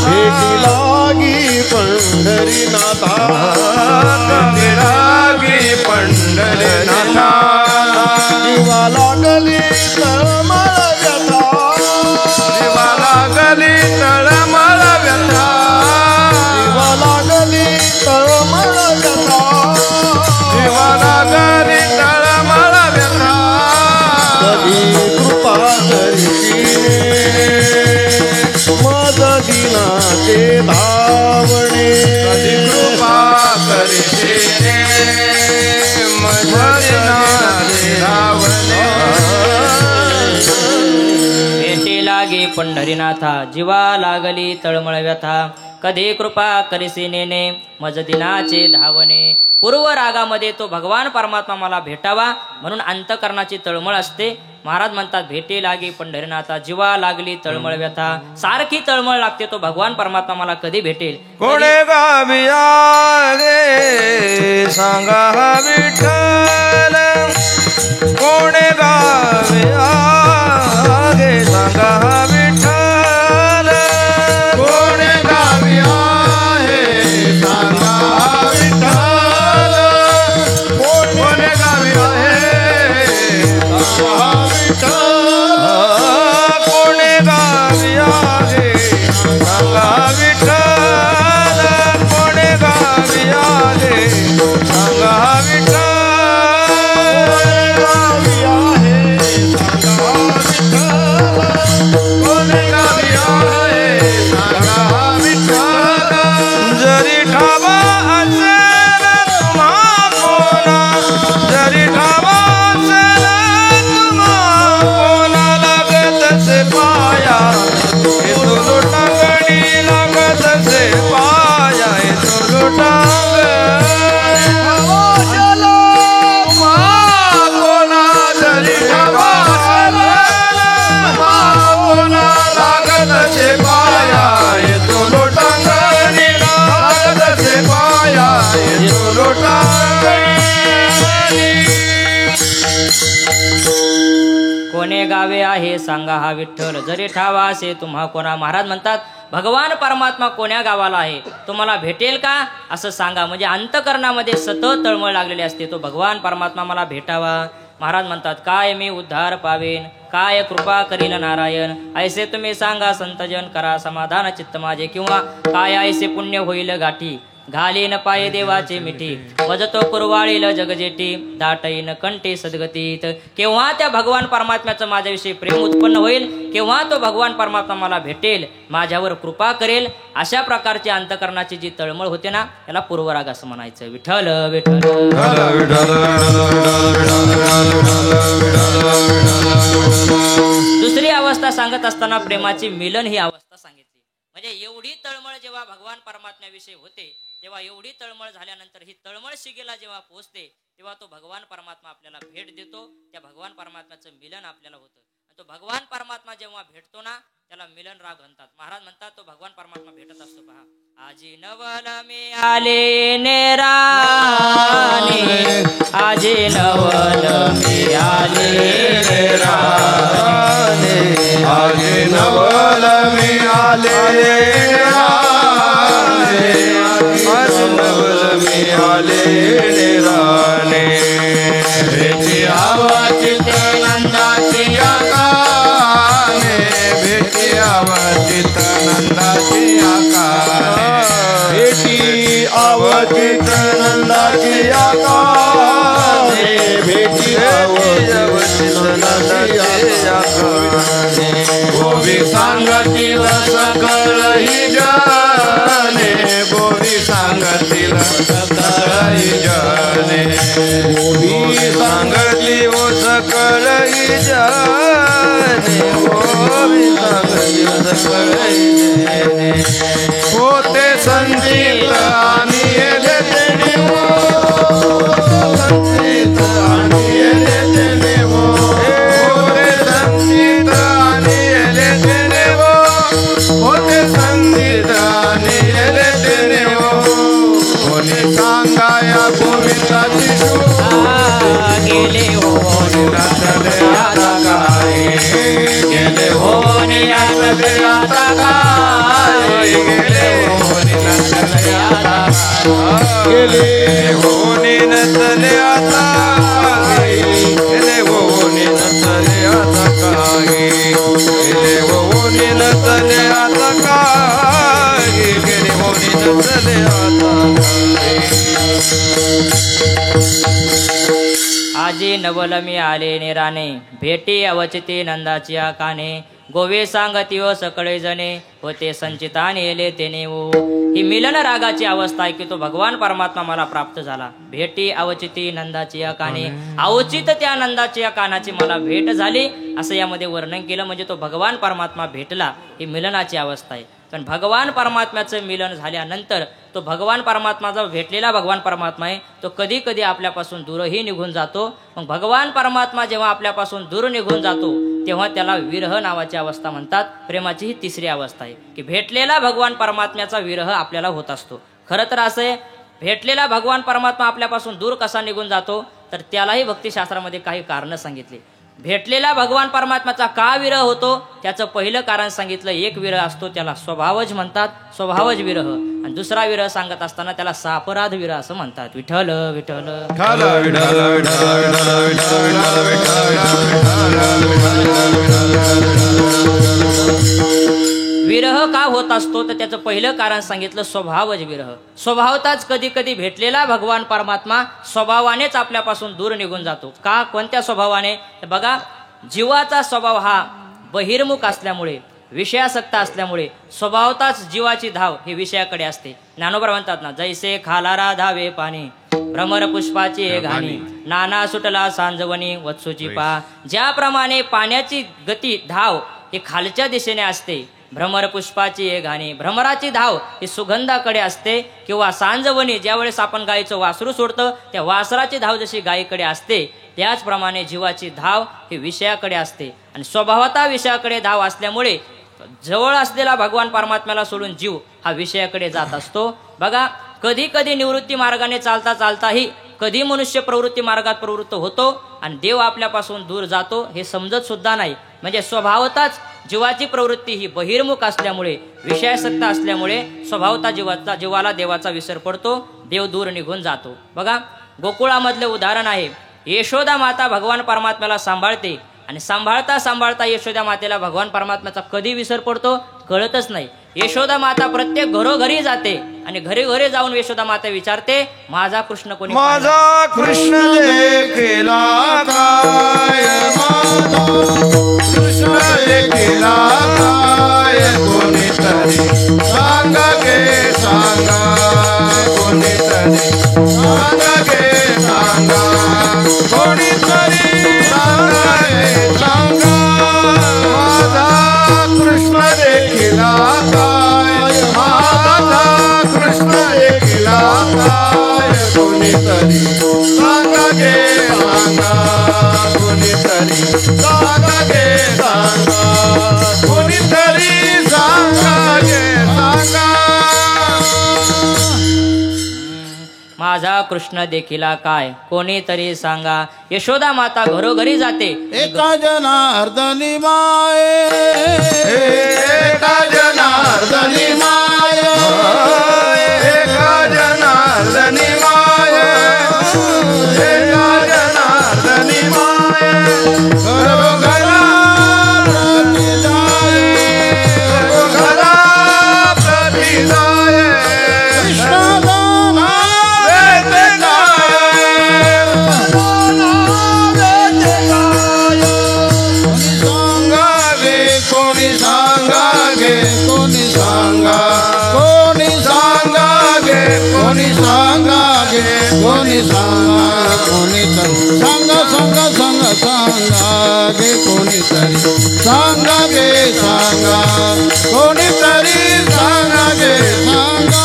भेटी लागी पंढरीनाथा लागी पंढरीनाथा जीवा लागली तळमळ व्यथा जीवा लागली तळमळ व्यथा जीवा लागली तळमळ व्यथा जीवा लागली तळमळ व्यथा कधी कृपा करते मज दिनाचे धावणे कधी कृपा करते मज दिनाचे धावणे भेटी लागे पंढरीनाथा जीवा लागली तळमळ व्यथा कधी कृपा करिसी नेने मज दिनाचे धावणे पूर्व रागामध्ये तो भगवान परमात्मा मला भेटावा म्हणून अंतकरणाची तळमळ असते. महाराज म्हणतात भेटे लागे पंढरीनाथा जीवा लागली तळमळ व्यथा. सारखी तळमळ लागते तो भगवान परमात्मा मला कधी भेटेल. कोणे गावी आगे सांगा विठ्ठल कोणे गावी आगे सांगा विठ्ठल कोणे गावी आहे सांगा विठ्ठल कोणे गावी आहे सांगा विठ्ठल कोणे गावी आहे सांगा विठ्ठल कोणे गावी आहे सांगा विठ्ठल कोणे गावी आहे सांगा विठ्ठल जरी ठावा असेल तुम्हा कोणा जरी ठावा असेल तुम्हा कोणा लागत से पाया येतो लोटांगणी लागत से पाया येतो लोटांगणी कोणा जरी ठावा असेल तुम्हा कोणा लागत से पाया येतो लोटांगणी लागत से पाया येतो लोटांगणी कोणे गावे आहे सांगा हा विठ्ठल जरी ठावा असे तुम्हा कोणा. महाराज म्हणतात भगवान परमात्मा कोण्या गावाला आहे तुम्हाला भेटेल का असं सांगा. म्हणजे अंतकरणामध्ये सतत तळमळ लागलेली असते तो भगवान परमात्मा मला भेटावा. महाराज म्हणतात काय मी उद्धार पावेन काय कृपा करील नारायण ऐसे तुम्ही सांगा संतजन करा समाधान चित्त माझे. किंवा काय ऐसे पुण्य होईल गाठी घालीन पाये देवाचे मिठी वजतो कुरवाळील जगजेटी दाटईन कंठी सद्गतीत. केव्हा त्या भगवान परमात्म्याचं माझ्याविषयी प्रेम उत्पन्न होईल केव्हा तो भगवान परमात्मा मला भेटेल माझ्यावर कृपा करेल. अशा प्रकारची अंतकरणाची जी तळमळ होते ना याला पूर्वराग असं म्हणायचं. विठ्ठल विठ्ठल दुसरी अवस्था सांगत असताना प्रेमाची मिलन ही अवस्था सांगितली. म्हणजे एवढी तळमळ जेव्हा भगवान परमात्म्याविषयी होते तेव्हा एवढी तळमळ झाल्यानंतर ही तळमळ शिगेला जेव्हा पोहोचते तेव्हा तो भगवान परमात्मा आपल्याला भेट देतो. त्या भगवान परमात्म्याचं मिलन आपल्याला होतं. तो भगवान परमात्मा जेव्हा भेटतो ना त्याला मिलन राग म्हणतात. महाराज म्हणतात तो भगवान परमात्मा भेटत असतो. पहा आजी नवल मी आले नेराने आजी नवल मी आले नेराने आजी नवल मी आले नेराने आजी नवल मी आले नेराने भेटी आवाची नंदाची आकाने भेटी आवाची नंदाची आकाने भेटी आवाची नंदाची आकाने भेटी आवाची नंदाची आकाने गोवी सांगतील सकळ ही जाने गोवी सांगतील सकळ ही जाने गोवी सांगली ओ सकळ ही जाने गोवी सांगली सकळ ही जाने होते संगीत आणि येते निवो संगीत आणि येते निवो होते संगीत आणि येते निवो होते संगीत आणि येते निवो कोणी सांगाया गोविंदाची गेले हो नाचले आता काय गेले हो नाचले आता काय गेले हो नाचले आता गेले हो नचले आता काय गेले हो नचले आता काय गेले हो नचले आता काय गेले हो नचले आता काय आजी नवल मी आले नेराने भेटी अवचिते नंदाची काने गोवे सांगती ओ सकळे जणे होते संचिताने येले तेने ओ. ही मिलन रागाची अवस्था आहे की तो भगवान परमात्मा मला प्राप्त झाला. भेटी अवचिती नंदाची या काने अवचित त्या नंदाची या कानाची मला भेट झाली असं यामध्ये वर्णन केलं. म्हणजे तो भगवान परमात्मा भेटला ही मिलनाची अवस्था आहे. पण भगवान परमात्म्याचं मिलन झाल्यानंतर तो भगवान परमात्मा जो भेटलेला भगवान परमात्मा आहे तो कधी कधी आपल्यापासून दूरही निघून जातो. मग भगवान परमात्मा जेव्हा आपल्यापासून दूर निघून जातो तेव्हा त्याला विरह नावाची अवस्था म्हणतात. प्रेमाची ही तिसरी अवस्था आहे की भेटलेला भगवान परमात्म्याचा विरह आपल्याला होत असतो. खरं तर असं आहे, भेटलेला भगवान परमात्मा आपल्यापासून दूर कसा निघून जातो तर त्यालाही भक्तिशास्त्रामध्ये काही कारणं सांगितली. भेटलेला भगवान परमात्म्याचा का विरह होतो त्याचं पहिलं कारण सांगितलं. एक विरह असतो त्याला स्वभावज म्हणतात, स्वभावज विरह. आणि दुसरा विरह सांगत असताना त्याला सापराध विरह असं म्हणतात. विठ्ठल विठ्ठल विरह का होत असतो तर त्याचं पहिलं कारण सांगितलं स्वभावज विरह. स्वभावताच कधी कधी भेटलेला भगवान परमात्मा स्वभावानेच आपल्यापासून दूर निघून जातो. का, कोणत्या स्वभावाने? बघा, जीवाचा स्वभाव हा बहिर्मुख असल्यामुळे, विषयासक्त असल्यामुळे स्वभावताच जीवाची धाव ही विषयाकडे असते. ज्ञानोबा म्हणतात ना, जैसे खालारा धावे पाणी भ्रमर पुष्पाची घाणी नाना सुटला सांजवणी वत्सूची पा. ज्याप्रमाणे पाण्याची गती धाव ही खालच्या दिशेने असते, भ्रमर पुष्पाची घाणी, भ्रमराची धाव ही सुगंधाकडे असते, किंवा सांजवणी ज्यावेळेस आपण गायीचं वासरू सोडतं त्या वासराची धाव जशी गायीकडे असते त्याचप्रमाणे जीवाची धाव ही विषयाकडे असते. आणि स्वभावता विषयाकडे धाव असल्यामुळे जवळ असलेला भगवान परमात्म्याला सोडून जीव हा विषयाकडे जात असतो. बघा, कधी कधी निवृत्ती मार्गाने चालता चालताही कधी मनुष्य प्रवृत्ती मार्गात प्रवृत्त होतो आणि देव आपल्यापासून दूर जातो हे समजत सुद्धा नाही. म्हणजे स्वभावताच जीवाची प्रवृत्ती ही बहिर्मुख असल्यामुळे, विषयासक्त असल्यामुळे स्वभावता जीवाला देवाचा विसर पडतो, देव दूर निघून जातो. बघा, गोकुळामधले उदाहरण आहे. यशोदा माता भगवान परमात्म्याला सांभाळते आणि सांभाळता सांभाळता यशोदा मातेला भगवान परमात्म्याचा कधी विसर पडतो कळतच नाही. यशोदा माता प्रत्येक घरोघरी जाते आणि घरी घरी जाऊन यशोदा माता विचारते, माझा कृष्ण कोणी? माझा कृष्ण देखिला काय, कृष्ण देखिला काय, कोणीतरी सांगा गे सांगा, कोणीतरी सांगा गे सांगा, कोणीतरी सांगा गे सांगा. माझा कृष्ण देखिला काय, माझा कृष्ण देखिला काय, कोणीतरी सांगा गे सांगा, कोणीतरी सांगा गे सांगा, कोणीतरी सांगा गे सांगा. माझा कृष्ण देखिला काय, कोणीतरी सांगा. यशोदा माता घरोघरी जाते. एका जनार्दनी माये, एका जनार्दनी माये, एका जनार्दनी माये, एका जनार्दनी माये, घरोघरा प्रति जाये, घरोघरा प्रति जाये, कृष्णदाना देते गाये, कोणी सांगा गे, कोणी सांगा, कोणी सांगा गे, कोणी सांगा गे, कोणी सांगा, कोणीतरी सांगा सांगा सांगा सांगा गे, कोणीतरी सांगा गे सांगा, कोणीतरी सांगा गे सांगा.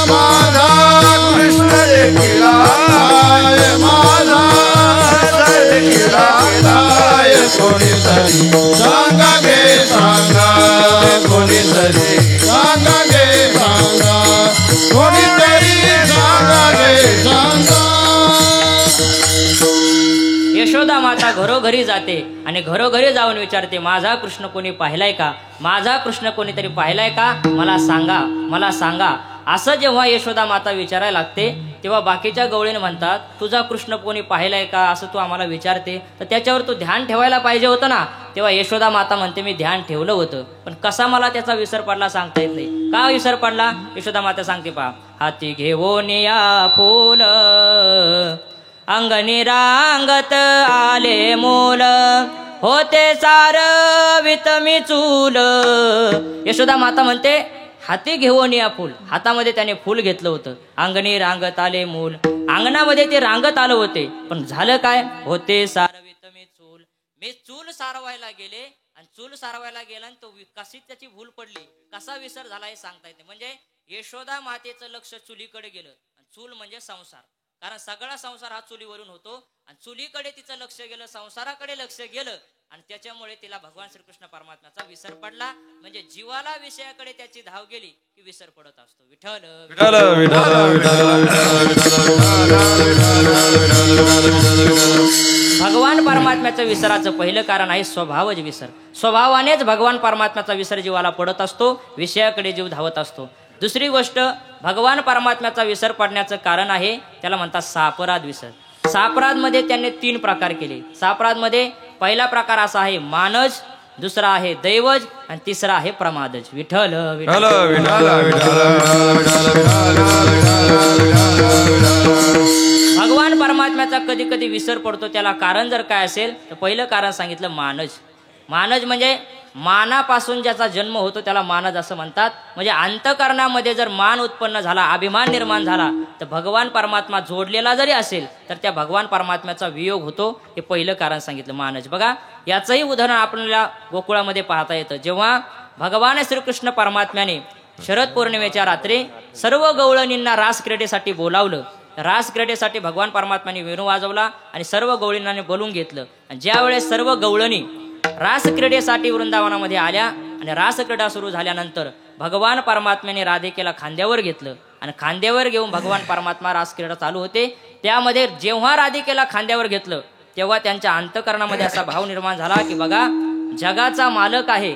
माझा कृष्ण देखिला काय, माझा देखिला काय, कोणीतरी सांगा गे सांगा, कोणीतरी सांगा गे सांगा, कोणीतरी सांगा गे सांगा. यशोदा माता घरोघरी जाते आणि घरोघरी जाऊन विचारते, माझा कृष्ण कोणी पाहिलाय का, माझा कृष्ण कोणीतरी पाहिलाय का, मला सांगा, मला सांगा. असं जेव्हा यशोदा माता विचारायला लागते तेव्हा बाकीच्या गवळीने म्हणतात, तुझा कृष्ण कोणी पाहिलाय का असं तू आम्हाला विचारते तर त्याच्यावर तू ध्यान ठेवायला पाहिजे होतं ना. तेव्हा यशोदा माता म्हणते, मी ध्यान ठेवलं होतं पण कसा मला त्याचा विसर पडला सांगता येत नाही. का विसर पडला? यशोदा माता सांगते, पहा, हाती घेऊन या फूल अंगणी रांगत आले मूल, होते सार वितमी चूल. यशोदा माता म्हणते, हाती घेऊन या फूल, हातामध्ये त्याने फूल घेतलं होतं. अंगणी रांगत आले मूल, अंगणामध्ये ते रांगत आलं होते पण झालं काय? होते सार वितमी चूल, मी चूल सारवायला गेले आणि चूल सारवायला गेला आणि तो कशी त्याची भूल पडली, कसा विसर झाला हे सांगता येते. म्हणजे यशोदा मातेचं लक्ष चुलीकडे गेलं. चूल म्हणजे संसार, कारण सगळा संसार हा चुलीवरून होतो. आणि चुलीकडे तिचं लक्ष गेलं, संसाराकडे लक्ष गेलं आणि त्याच्यामुळे तिला भगवान श्रीकृष्ण परमात्म्याचा विसर पडला. म्हणजे जीवाला विषयाकडे त्याची धाव गेली की विसर पडत असतो. विठ्ठल भगवान परमात्म्याचं विसराचं पहिलं कारण आहे स्वभावज विसर. स्वभावानेच भगवान परमात्म्याचा विसर जीवाला पडत असतो, विषयाकडे जीव धावत असतो. दुसरी गोष्ट, भगवान परमात्म्याचा विसर पडण्याचं कारण आहे त्याला म्हणतात सापराध विसर. सापराध मध्ये त्यांनी 3 प्रकार केले. सापराध मध्ये पहिला प्रकार असा आहे मानज, दुसरा आहे दैवज आणि तिसरा आहे प्रमादज. विठ्ठल भगवान परमात्म्याचा कधी कधी विसर पडतो, त्याला कारण जर काय असेल तर पहिलं कारण सांगितलं मानज. मानज म्हणजे मानापासून ज्याचा जन्म होतो त्याला मानज असं म्हणतात. म्हणजे अंतःकरणामध्ये जर मान उत्पन्न झाला, अभिमान निर्माण झाला तर भगवान परमात्मा जोडलेला जरी असेल तर त्या भगवान परमात्म्याचा वियोग होतो. हे पहिलं कारण सांगितलं मानज. बघा याचंही उदाहरण आपल्याला गोकुळामध्ये पाहता येतं. जेव्हा भगवान श्रीकृष्ण परमात्म्याने शरद पौर्णिमेच्या रात्री सर्व गवळणींना रास क्रीडेसाठी बोलावलं, रास क्रीडेसाठी भगवान परमात्म्याने वेणू वाजवला आणि सर्व गवळींना बोलून घेतलं. आणि ज्यावेळेस सर्व गवळणी रास क्रीडेसाठी वृंदावनामध्ये आल्या आणि रास क्रीडा सुरू झाल्यानंतर भगवान परमात्म्याने राधिकेला खांद्यावर घेतलं आणि खांद्यावर घेऊन भगवान परमात्मा रास क्रीडा चालू होते. त्यामध्ये जेव्हा राधिकेला खांद्यावर घेतलं तेव्हा त्यांच्या अंतःकरणामध्ये असा भाव निर्माण झाला की बघा जगाचा मालक आहे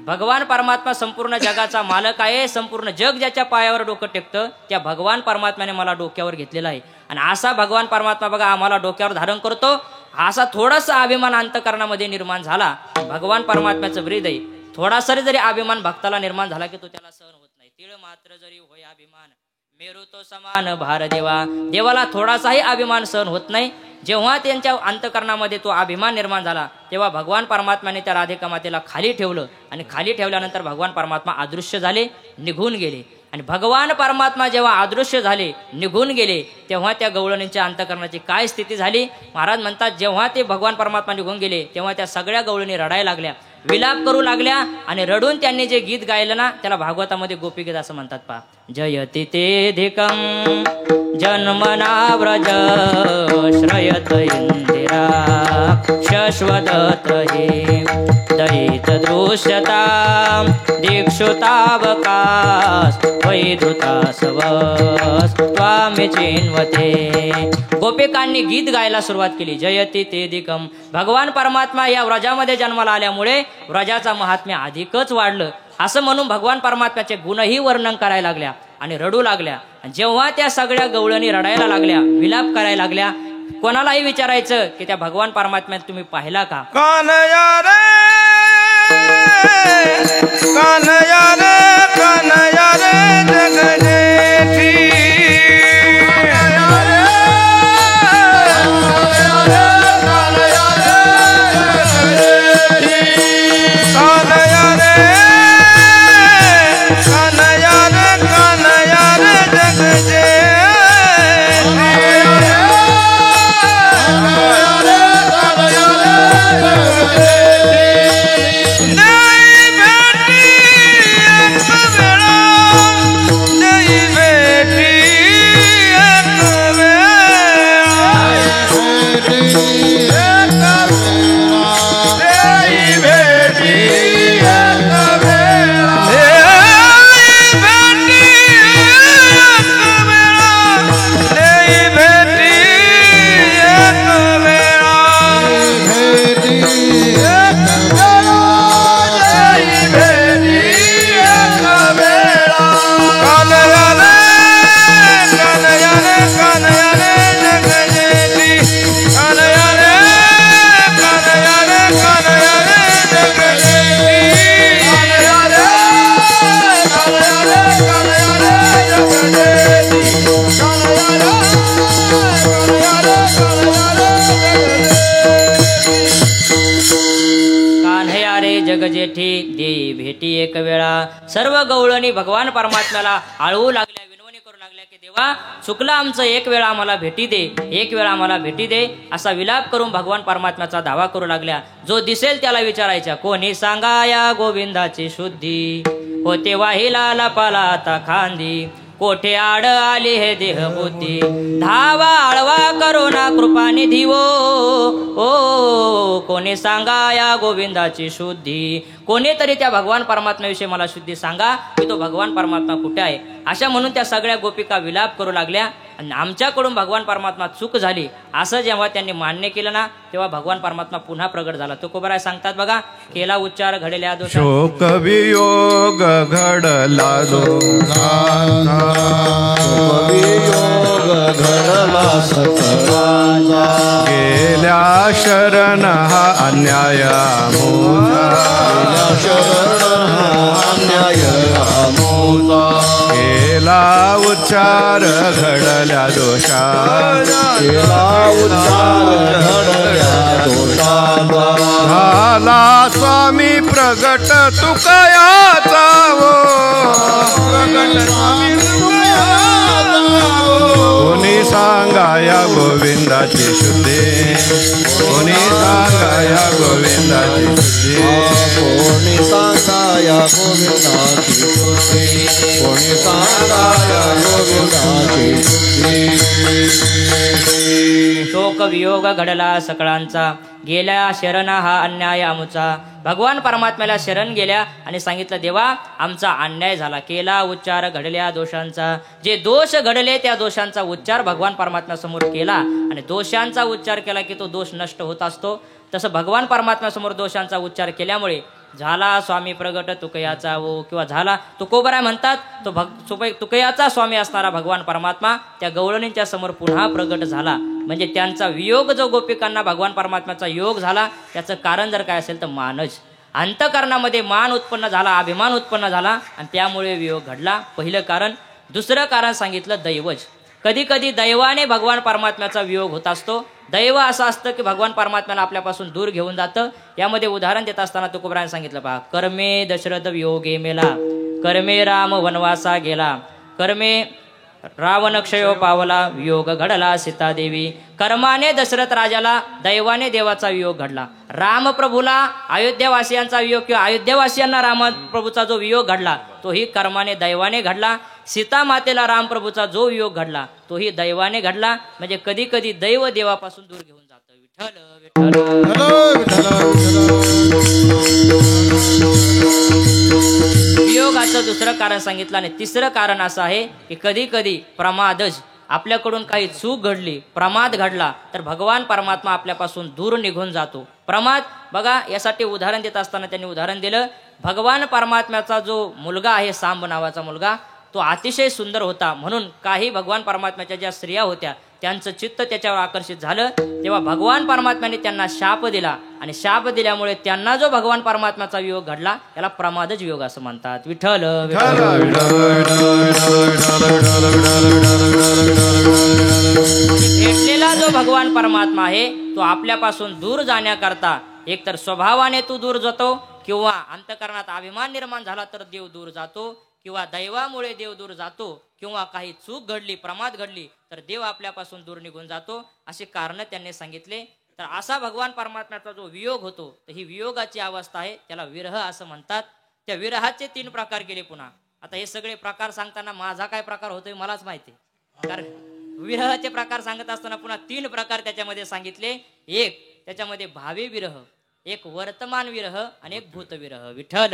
भगवान परमात्मा, संपूर्ण जगाचा मालक आहे, संपूर्ण जग ज्याच्या पायावर डोकं टेकतं त्या भगवान परमात्म्याने मला डोक्यावर घेतलेला आहे. आणि असा भगवान परमात्मा बघा आम्हाला डोक्यावर धारण करतो, असा थोडासा अभिमान अंतःकरणामध्ये निर्माण झाला. भगवान परमात्म्याचं हृदय थोडासा जरी अभिमान भक्ताला निर्माण झाला की तो त्याला सहन होत नाही. तिळ मात्र जरी होय अभिमान मेरू तो समान भार देवा. देवाला थोडासाही अभिमान सहन होत नाही. जेव्हा त्यांच्या अंतःकरणामध्ये तो अभिमान निर्माण झाला तेव्हा भगवान परमात्म्याने त्या राधिका मातेला खाली ठेवलं आणि खाली ठेवल्यानंतर भगवान परमात्मा अदृश्य झाले, निघून गेले. आणि भगवान परमात्मा जेव्हा अदृश्य झाले, निघून गेले, तेव्हा त्या गवळणींच्या अंतःकरणाची काय स्थिती झाली. महाराज म्हणतात जेव्हा ते भगवान परमात्मा निघून गेले तेव्हा त्या सगळ्या गवळणी रडायला लागल्या, विलाप करू लागल्या आणि रडून त्यांनी जे गीत गायलं ना त्याला भागवतामध्ये गोपीगीत असं म्हणतात. पहा, जयति तेधिकं जन्मना व्रज श्रयत इंदिरा शश्वतत्र हि दयित दृश्यता दीक्षुतावकाश वैधुतासवस त्वामि चिन्वते. गोपिकांनी गीत गायला सुरुवात केली. जयति तेधिकं, भगवान परमात्मा या व्रजामध्ये जन्माला आल्यामुळे व्रजाचा महात्म्य अधिकच वाढलं असं म्हणून भगवान परमात्म्याचे गुणही वर्णन करायला लागल्या आणि रडू लागल्या. जेव्हा त्या सगळ्या गवळणी रडायला लागल्या, विलाप करायला लागल्या, कोणालाही विचारायचं की त्या भगवान परमात्म्यात तुम्ही पाहिला का? कानया रे कानया रे कानया रे जगदेठी जगजेठी देई भेटी एक वेळा. सर्व गवळणी भगवान परमात्म्याला आळवू लागल्या, विनवणी करू लागल्या की की देवा चुकलं आमचं, एक वेळा आम्हाला भेटी दे, एक वेळा आम्हाला भेटी दे असा विलाप करून भगवान परमात्म्याचा धावा करू लागल्या. जो दिसेल त्याला विचारायच्या, कोणी सांगा या गोविंदाची शुद्धी, होते वाहिला लपाला आता खांदी, कोठे आड आली हे देह बुद्धी, धावा आळवा करुणा कृपा निधी ओ कोणी सांगा या गोविंदाची शुद्धी. कोणीतरी त्या भगवान परमात्म्याविषयी मला शुद्धी सांगा, की तो भगवान परमात्मा कुठे आहे. अशा म्हणून त्या सगळ्या गोपिका विलाप करू लागल्या. आणि आमच्याकडून भगवान परमात्मा चूक झाली असं जेव्हा त्यांनी मान्य केलं ना, तेव्हा भगवान परमात्मा पुन्हा प्रगट झाला. तुकोबराय सांगतात बघा, केला उच्चार घडल्या दोष, शोक वियोग घडला दोषांचा, वियोग घडला सकळांचा, गेल्या शरण हा अन्याय मोठा, शरण अन्याय मोठा, केला उच्चार घडल्या दोषांचा, केला उच्चार घडल्या दोषांचा, झाला स्वामी प्रगट तुकयाचा हो, प्रगट स्वामी कोणी सांगा या गोविंदाची शुद्धी, कोणी सांगा या गोविंदाची शुद्धी, कोणी सांगा या गोविंदाची शुद्धी, कोणी सांगा या गोविंदाची शुद्धी. शोक वियोग घडला सकळांचा, गेल्या शरण हा अन्याय आमचा. भगवान परमात्म्याला शरण गेल्या आणि सांगितलं, देवा आमचा अन्याय झाला, केला उच्चार घडल्या दोषांचा. जे दोष घडले त्या दोषांचा उच्चार भगवान परमात्म्यासमोर केला, आणि दोषांचा उच्चार केला की तो दोष नष्ट होत असतो. तसं भगवान परमात्म्यासमोर दोषांचा उच्चार केल्यामुळे झाला स्वामी प्रगट तुकयाचा वो, किंवा झाला तुकोबराय म्हणतात तो तुकयाचा स्वामी असणारा भगवान परमात्मा त्या गवळणींच्या समोर पुन्हा प्रगट झाला. म्हणजे त्यांचा वियोग जो गोपिकांना भगवान परमात्म्याचा योग झाला, त्याचं कारण जर काय असेल तर मानच. अंतःकरणामध्ये मान उत्पन्न झाला, अभिमान उत्पन्न झाला, आणि त्यामुळे वियोग घडला. पहिलं कारण. दुसरं कारण सांगितलं दैवज. कधी कधी दैवाने भगवान परमात्म्याचा वियोग होत असतो. दैव असं असतं की भगवान परमात्म्याला आपल्यापासून दूर घेऊन जातं. यामध्ये उदाहरण देत असताना तुकोबराने सांगितलं पहा, कर्मे दशरथ वियोगे मेला, कर्मे राम वनवासा गेला, कर्मे रावण क्षयो पावला, वियोग घडला सीतादेवी. कर्माने दशरथ राजाला, दैवाने देवाचा वियोग घडला. रामप्रभूला अयोध्यावासियांचा वियोग, किंवा अयोध्यावासियांना रामप्रभूचा जो वियोग घडला तोही कर्माने दैवाने घडला. सीता मातेला रामप्रभूचा जो वियोग घडला तोही दैवाने घडला. म्हणजे कधी कधी दैव देवापासून दूर घेऊन जातं. विठ्ठल वियोगाचं दुसरं कारण सांगितलं. आणि तिसरं कारण असं आहे की कधी कधी प्रमादच, आपल्याकडून काही चूक घडली, प्रमाद घडला, तर भगवान परमात्मा आपल्यापासून दूर निघून जातो. प्रमाद बघा, यासाठी उदाहरण देत असताना त्यांनी उदाहरण दिलं, भगवान परमात्म्याचा जो मुलगा आहे, सांब नावाचा मुलगा, तो अतिशय सुंदर होता. म्हणून काही भगवान परमात्म्याच्या ज्या स्त्रिया होत्या त्यांचं चित्त त्याच्यावर आकर्षित झालं. तेव्हा भगवान परमात्म्याने त्यांना शाप दिला, आणि शाप दिल्यामुळे त्यांना जो भगवान परमात्म्याचा वियोग घडला त्याला प्रमादच वियोग असं म्हणतात. विठ्ठल भेटलेला जो भगवान परमात्मा आहे तो आपल्यापासून दूर जाण्याकरता एकतर स्वभावाने तू दूर जातो, किंवा अंतःकरणात अभिमान निर्माण झाला तर देव दूर जातो, किंवा दैवामुळे देव दूर जातो, किंवा काही चूक घडली, प्रमाद घडली तर देव आपल्यापासून दूर निघून जातो. अशी कारण त्यांनी सांगितले. तर असा भगवान परमात्म्याचा जो वियोग होतो, तर ही वियोगाची अवस्था आहे, त्याला विरह असं म्हणतात. त्या विरहाचे 3 प्रकार केले. पुन्हा आता हे सगळे प्रकार सांगताना माझा काय प्रकार होतोय मलाच माहिती, कारण विरहाचे प्रकार सांगत असताना पुन्हा 3 प्रकार त्याच्यामध्ये सांगितले. एक त्याच्यामध्ये भावी विरह, एक वर्तमान विरह, आणि एक भूत विरह. विठ्ठल.